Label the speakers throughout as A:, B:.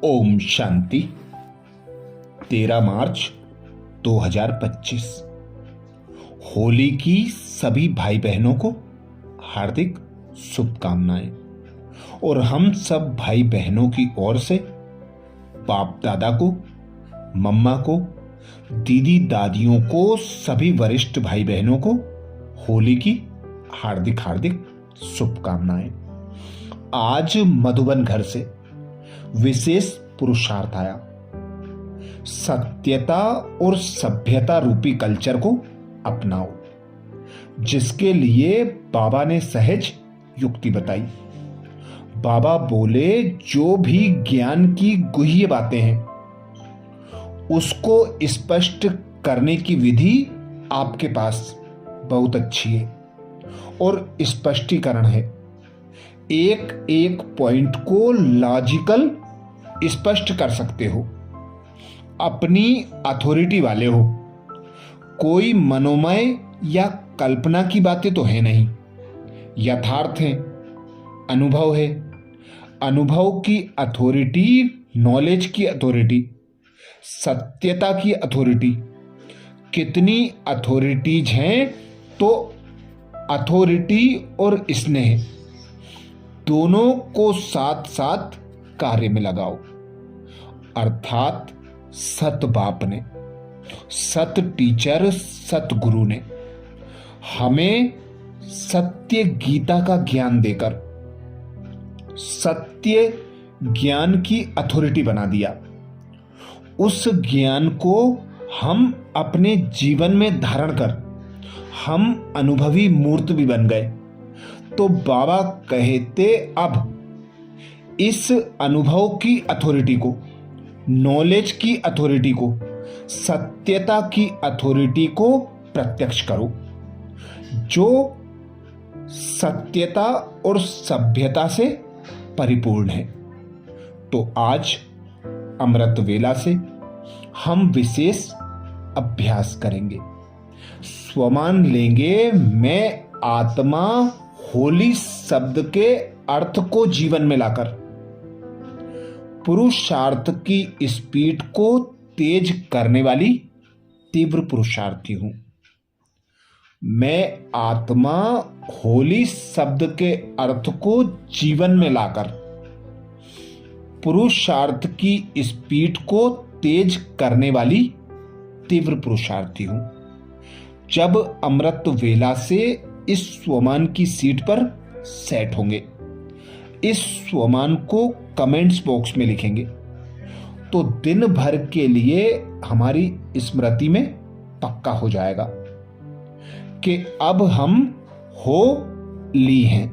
A: ओम शांति। 13 मार्च 2025। होली की सभी भाई बहनों को हार्दिक शुभकामनाएं और हम सब भाई बहनों की ओर से बाप दादा को, मम्मा को, दीदी दादियों को, सभी वरिष्ठ भाई बहनों को होली की हार्दिक हार्दिक शुभकामनाएं। आज मधुबन घर से विशेष पुरुषार्थ आया। सत्यता और सभ्यता रूपी कल्चर को अपनाओ, जिसके लिए बाबा ने सहज युक्ति बताई। बाबा बोले, जो भी ज्ञान की गुह्य बातें हैं उसको स्पष्ट करने की विधि आपके पास बहुत अच्छी है और स्पष्टीकरण है। एक एक पॉइंट को लॉजिकल स्पष्ट कर सकते हो। अपनी अथॉरिटी वाले हो। कोई मनोमय या कल्पना की बातें तो है नहीं, यथार्थ है, अनुभव है। अनुभव की अथॉरिटी, नॉलेज की अथॉरिटी, सत्यता की अथॉरिटी। कितनी अथॉरिटीज हैं, तो अथॉरिटी और स्नेह दोनों को साथ साथ कार्य में लगाओ। अर्थात सत बाप ने, सत टीचर, सत गुरु ने हमें सत्य गीता का ज्ञान देकर सत्य ज्ञान की अथॉरिटी बना दिया। उस ज्ञान को हम अपने जीवन में धारण कर हम अनुभवी मूर्त भी बन गए। तो बाबा कहते, अब इस अनुभव की अथॉरिटी को, नॉलेज की अथॉरिटी को, सत्यता की अथॉरिटी को प्रत्यक्ष करो, जो सत्यता और सभ्यता से परिपूर्ण है। तो आज अमृत वेला से हम विशेष अभ्यास करेंगे। स्वमान लेंगे, मैं आत्मा होली शब्द के अर्थ को जीवन में लाकर पुरुषार्थ की स्पीड को तेज करने वाली तीव्र पुरुषार्थी हूं। मैं आत्मा होली शब्द के अर्थ को जीवन में लाकर पुरुषार्थ की स्पीड को तेज करने वाली तीव्र पुरुषार्थी हूं। जब अमृत वेला से इस स्वमान की सीट पर सेट होंगे, इस स्वमान को कमेंट्स बॉक्स में लिखेंगे, तो दिन भर के लिए हमारी स्मृति में पक्का हो जाएगा कि अब हम हो ली हैं,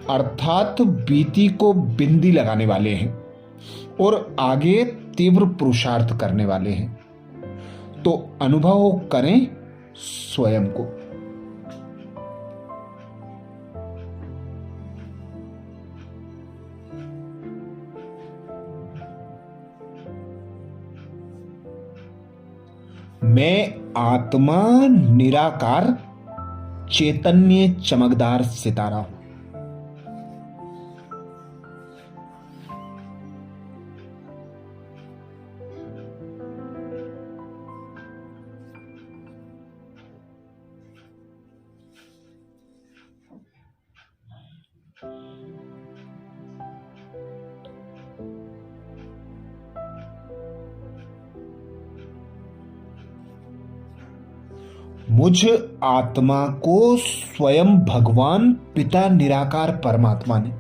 A: अर्थात बीती को बिंदी लगाने वाले हैं और आगे तीव्र पुरुषार्थ करने वाले हैं। तो अनुभव करें स्वयं को। मैं आत्मा निराकार चैतन्य चमकदार सितारा हूं। मुझ आत्मा को स्वयं भगवान पिता निराकार परमात्मा ने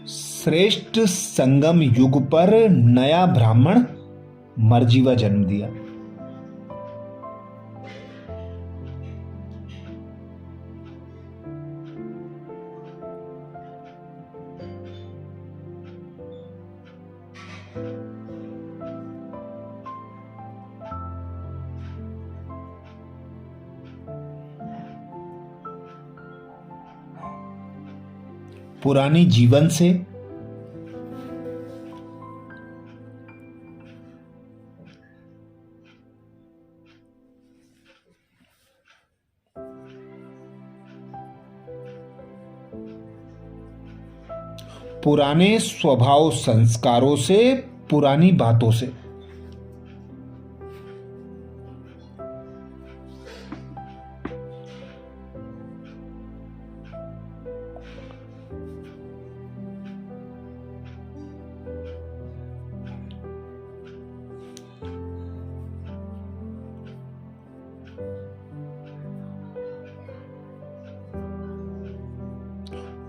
A: श्रेष्ठ संगम युग पर नया ब्राह्मण मरजीवा जन्म दिया। पुरानी जीवन से, पुराने स्वभाव संस्कारों से, पुरानी बातों से।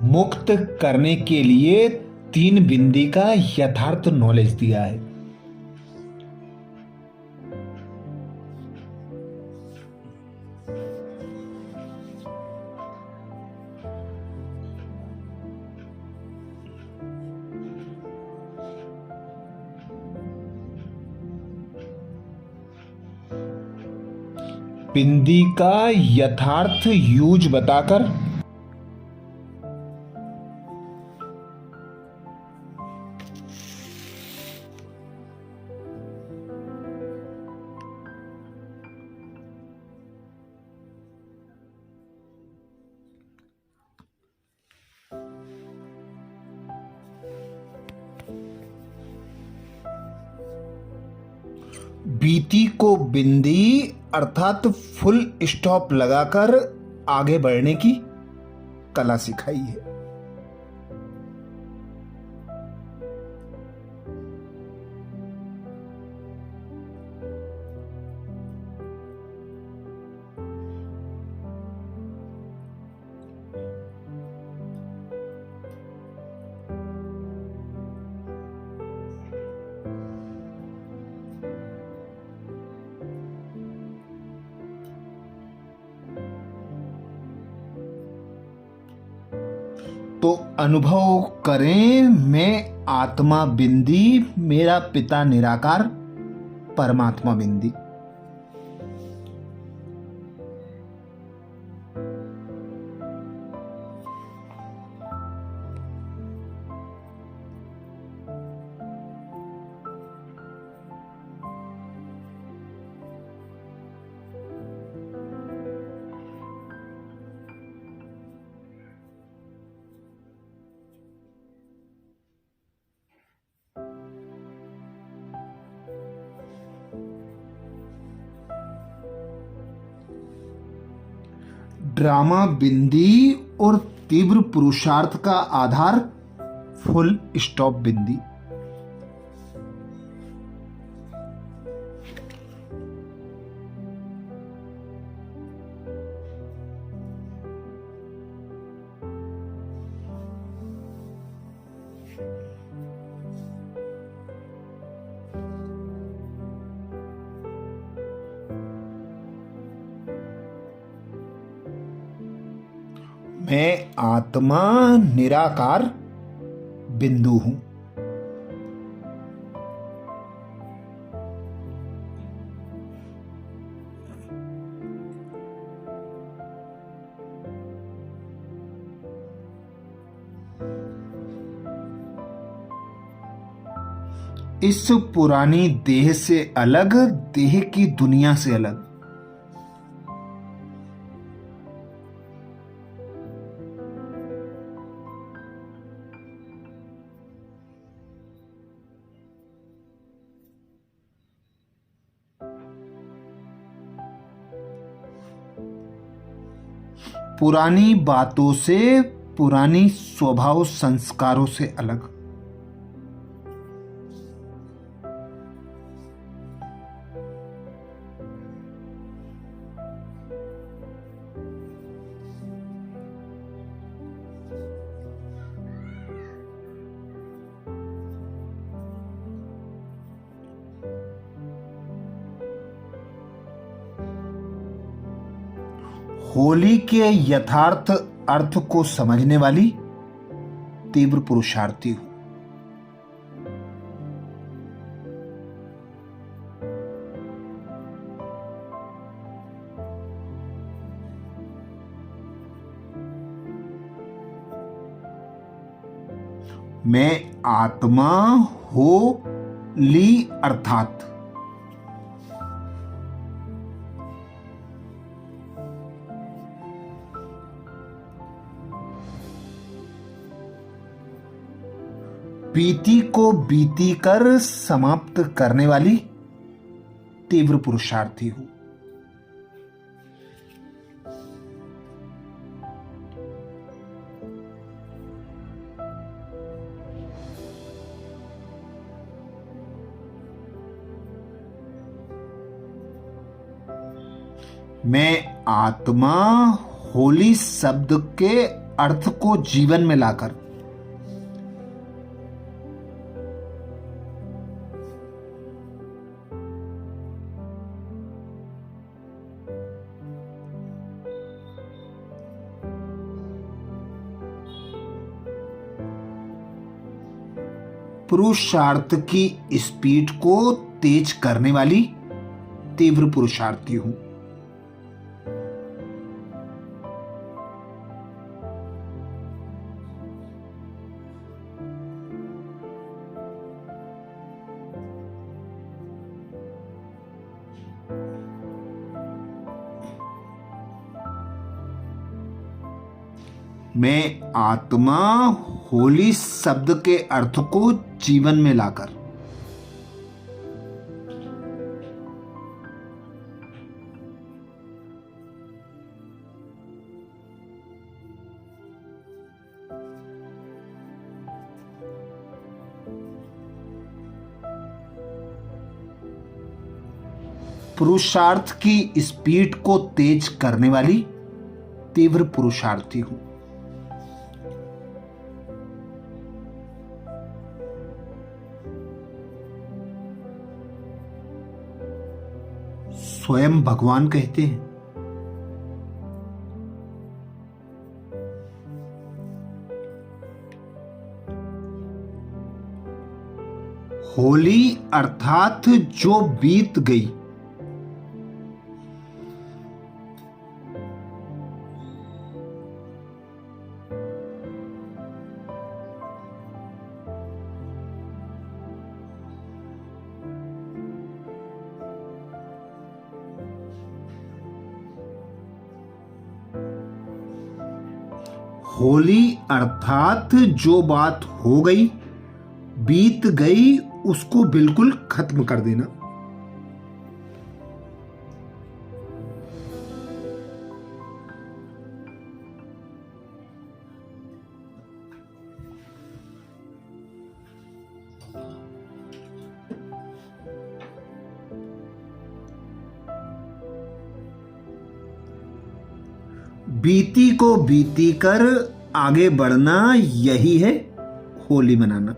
A: मुक्त करने के लिए 3 बिंदी का यथार्थ नॉलेज दिया है। बिंदी का यथार्थ यूज बताकर बीती को बिंदी अर्थात फुल स्टॉप लगाकर आगे बढ़ने की कला सिखाई है। तो अनुभव करें, मैं आत्मा बिंदी, मेरा पिता निराकार परमात्मा बिंदी। ड्रामा बिंदी और तीव्र पुरुषार्थ का आधार फुल स्टॉप बिंदी। मैं आत्मा निराकार बिंदु हूं। इस पुरानी देह से अलग, देह की दुनिया से अलग। पुरानी बातों से, पुरानी स्वभाव संस्कारों से अलग। होली के यथार्थ अर्थ को समझने वाली तीव्र पुरुषार्थी हूं। मैं आत्मा हो ली अर्थात बीती को बीती कर समाप्त करने वाली तीव्र पुरुषार्थी हूं। मैं आत्मा होली शब्द के अर्थ को जीवन में लाकर पुरुषार्थ की स्पीड को तेज करने वाली तीव्र पुरुषार्थी हूं। मैं आत्मा होली शब्द के अर्थ को जीवन में लाकर पुरुषार्थ की स्पीड को तेज करने वाली तीव्र पुरुषार्थी हूं। स्वयं भगवान कहते हैं, होली अर्थात जो बीत गई होली अर्थात जो बात हो गई बीत गई उसको बिल्कुल खत्म कर देना। बीती को बीती कर आगे बढ़ना, यही है होली मनाना।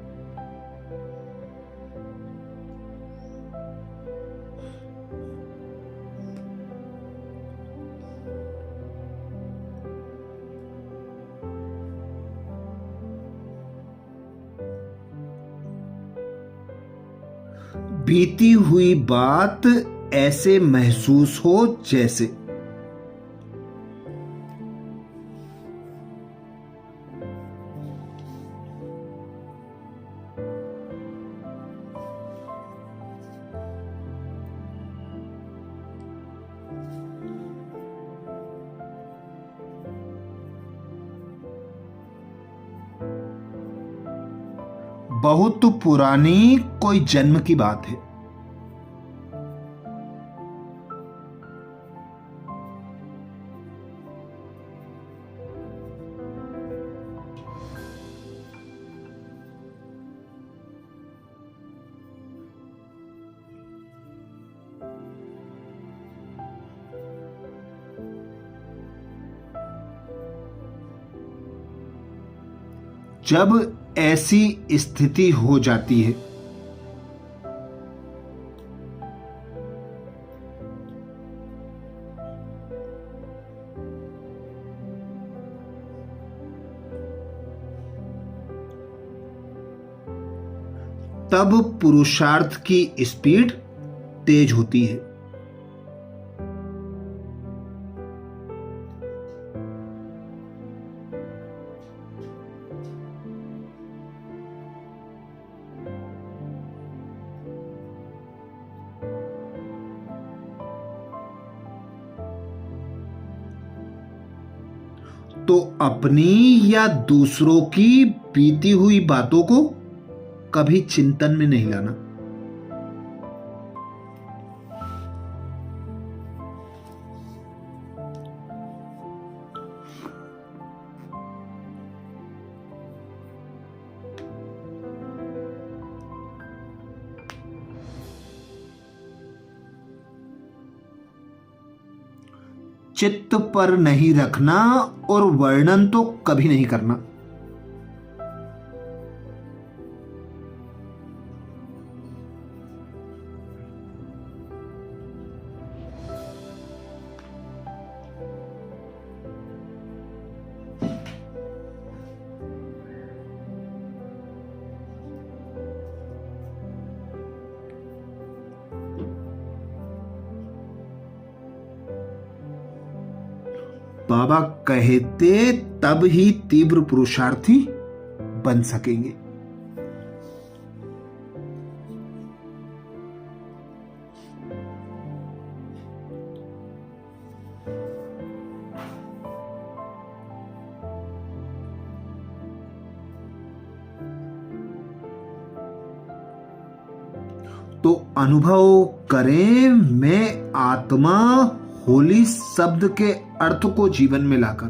A: बीती हुई बात ऐसे महसूस हो जैसे बहुत पुरानी कोई जन्म की बात है। जब ऐसी स्थिति हो जाती है तब पुरुषार्थ की स्पीड तेज होती है। तो अपनी या दूसरों की बीती हुई बातों को कभी चिंतन में नहीं लाना। चित्त पर नहीं रखना और वर्णन तो कभी नहीं करना। बाबा कहते तब ही तीव्र पुरुषार्थी बन सकेंगे। तो अनुभव करें, मैं आत्मा होली शब्द के अर्थ को जीवन में लाकर।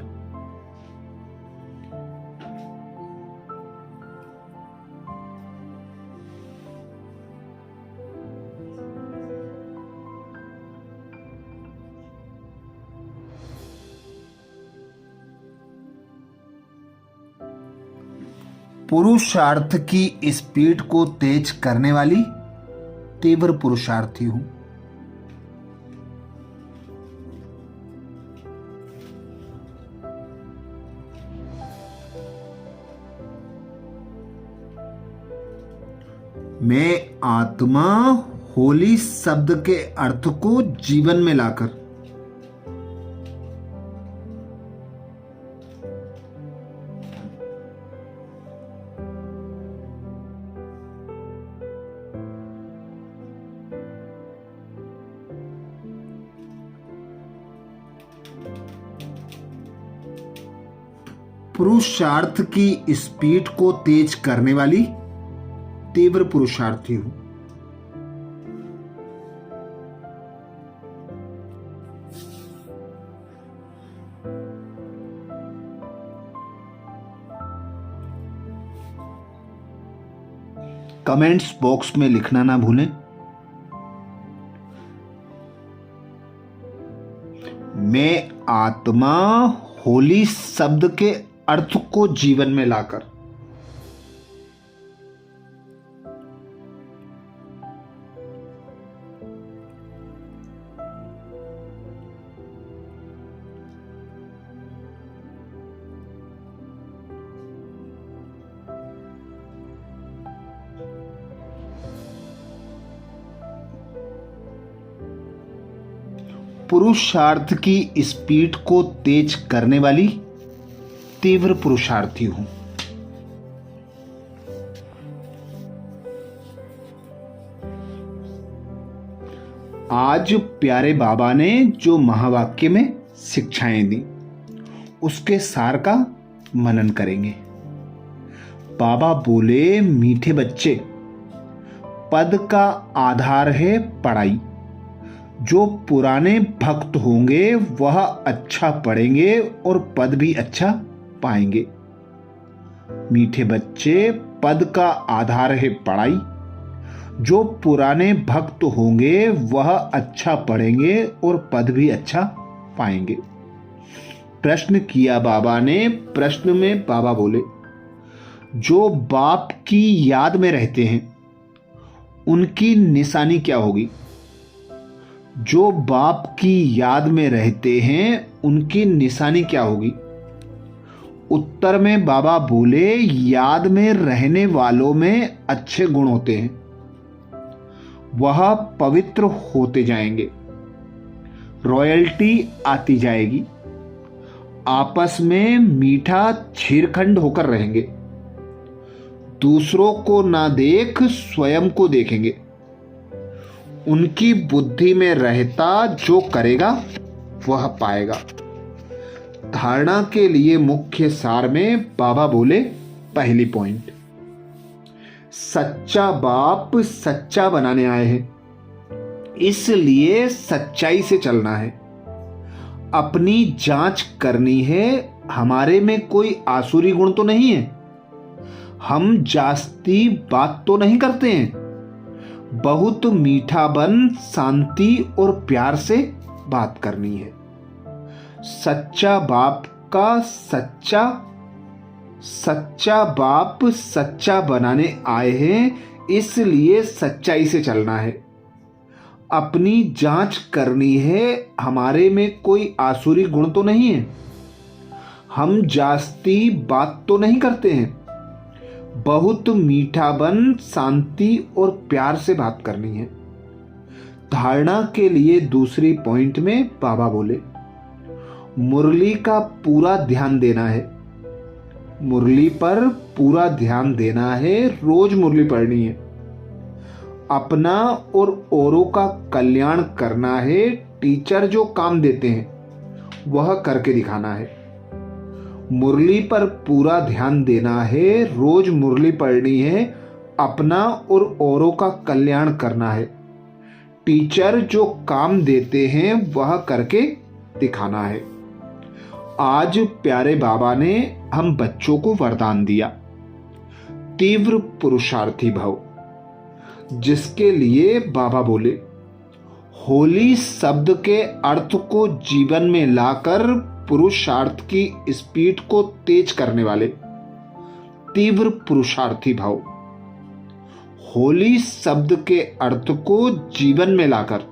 A: पुरुषार्थ की स्पीड को तेज करने वाली तीव्र पुरुषार्थी हूं। मैं आत्मा होली शब्द के अर्थ को जीवन में लाकर। पुरुषार्थ की स्पीड को तेज करने वाली तीव्र पुरुषार्थी हूं। कमेंट्स बॉक्स में लिखना ना भूलें। मैं आत्मा होली शब्द के अर्थ को जीवन में लाकर। पुरुषार्थ की स्पीड को तेज करने वाली तीव्र पुरुषार्थी हूं। आज प्यारे बाबा ने जो महावाक्य में शिक्षाएं दी उसके सार का मनन करेंगे। बाबा बोले, मीठे बच्चे, पद का आधार है पढ़ाई। जो पुराने भक्त होंगे वह अच्छा पढ़ेंगे और पद भी अच्छा पाएंगे। मीठे बच्चे, पद का आधार है पढ़ाई। जो पुराने भक्त होंगे वह अच्छा पढ़ेंगे और पद भी अच्छा पाएंगे। प्रश्न किया बाबा ने। प्रश्न में बाबा बोले, जो बाप की याद में रहते हैं उनकी निशानी क्या होगी? जो बाप की याद में रहते हैं उनकी निशानी क्या होगी? उत्तर में बाबा बोले, याद में रहने वालों में अच्छे गुण होते हैं, वह पवित्र होते जाएंगे, रॉयल्टी आती जाएगी, आपस में मीठा छीरखंड होकर रहेंगे, दूसरों को ना देख स्वयं को देखेंगे। उनकी बुद्धि में रहता जो करेगा वह पाएगा। धारणा के लिए मुख्य सार में बाबा बोले, पहली पॉइंट, सच्चा बाप सच्चा बनाने आए हैं, इसलिए सच्चाई से चलना है। अपनी जांच करनी है, हमारे में कोई आसुरी गुण तो नहीं है, हम जास्ती बात तो नहीं करते हैं, बहुत मीठा बन शांति और प्यार से बात करनी है। सच्चा बाप का सच्चा बाप सच्चा बनाने आए हैं, इसलिए सच्चाई से चलना है। अपनी जांच करनी है, हमारे में कोई आसुरी गुण तो नहीं है, हम जास्ती बात तो नहीं करते हैं, बहुत मीठा बन शांति और प्यार से बात करनी है। धारणा के लिए दूसरी पॉइंट में बाबा बोले, मुरली का पूरा ध्यान देना है, मुरली पर पूरा ध्यान देना है, रोज मुरली पढ़नी है, अपना और औरों का कल्याण करना है, टीचर जो काम देते हैं वह करके दिखाना है। मुरली पर पूरा ध्यान देना है, रोज मुरली पढ़नी है, अपना और औरों का कल्याण करना है, टीचर जो काम देते हैं वह करके दिखाना है। आज प्यारे बाबा ने हम बच्चों को वरदान दिया, तीव्र पुरुषार्थी भव, जिसके लिए बाबा बोले, होली शब्द के अर्थ को जीवन में लाकर पुरुषार्थ की स्पीड को तेज करने वाले तीव्र पुरुषार्थी भाव। होली शब्द के अर्थ को जीवन में लाकर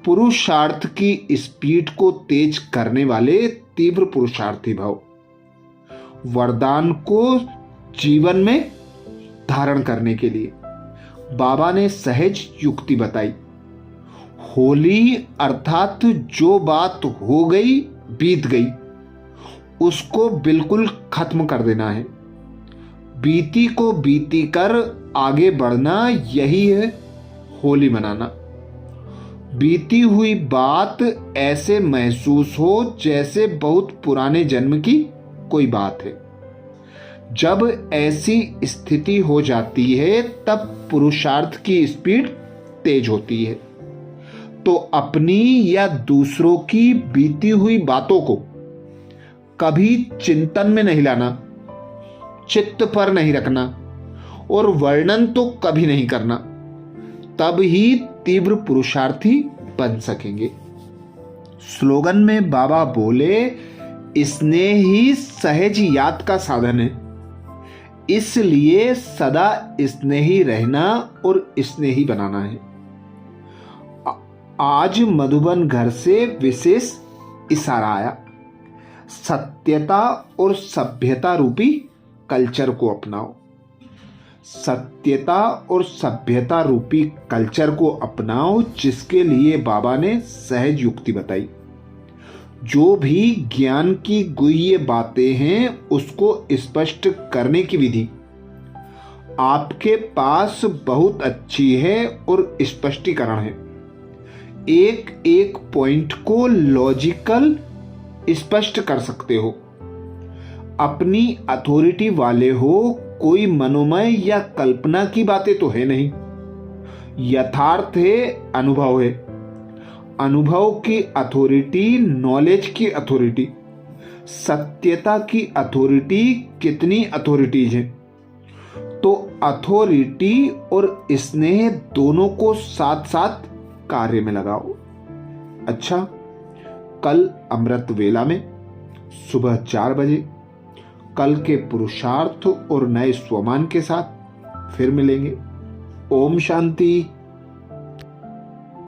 A: पुरुषार्थ की स्पीड को तेज करने वाले तीव्र पुरुषार्थी भाव। वरदान को जीवन में धारण करने के लिए बाबा ने सहज युक्ति बताई। होली अर्थात जो बात हो गई बीत गई, उसको बिल्कुल खत्म कर देना है, बीती को बीती कर आगे बढ़ना, यही है होली मनाना। बीती हुई बात ऐसे महसूस हो जैसे बहुत पुराने जन्म की कोई बात है। जब ऐसी स्थिति हो जाती है तब पुरुषार्थ की स्पीड तेज होती है। तो अपनी या दूसरों की बीती हुई बातों को कभी चिंतन में नहीं लाना, चित्त पर नहीं रखना और वर्णन तो कभी नहीं करना, तब ही तीव्र पुरुषार्थी बन सकेंगे। स्लोगन में बाबा बोले, स्नेह ही सहज याद का साधन है, इसलिए सदा स्नेही रहना और स्नेही बनाना है। आज मधुबन घर से विशेष इशारा आया, सत्यता और सभ्यता रूपी कल्चर को अपनाओ। सत्यता और सभ्यता रूपी कल्चर को अपनाओ, जिसके लिए बाबा ने सहज युक्ति बताई। जो भी ज्ञान की गुह्य बातें हैं उसको स्पष्ट करने की विधि आपके पास बहुत अच्छी है और स्पष्टीकरण है। एक एक पॉइंट को लॉजिकल स्पष्ट कर सकते हो। अपनी अथॉरिटी वाले हो, कोई मनोमय या कल्पना की बातें तो है नहीं, यथार्थ है, अनुभव है। अनुभव की अथॉरिटी, नॉलेज की अथॉरिटी, सत्यता की अथॉरिटी, कितनी अथॉरिटीज हैं। तो अथॉरिटी और स्नेह दोनों को साथ साथ कार्य में लगाओ। अच्छा, कल अमृत वेला में सुबह 4 बजे कल के पुरुषार्थ और नए स्वमान के साथ फिर मिलेंगे। ओम शांति।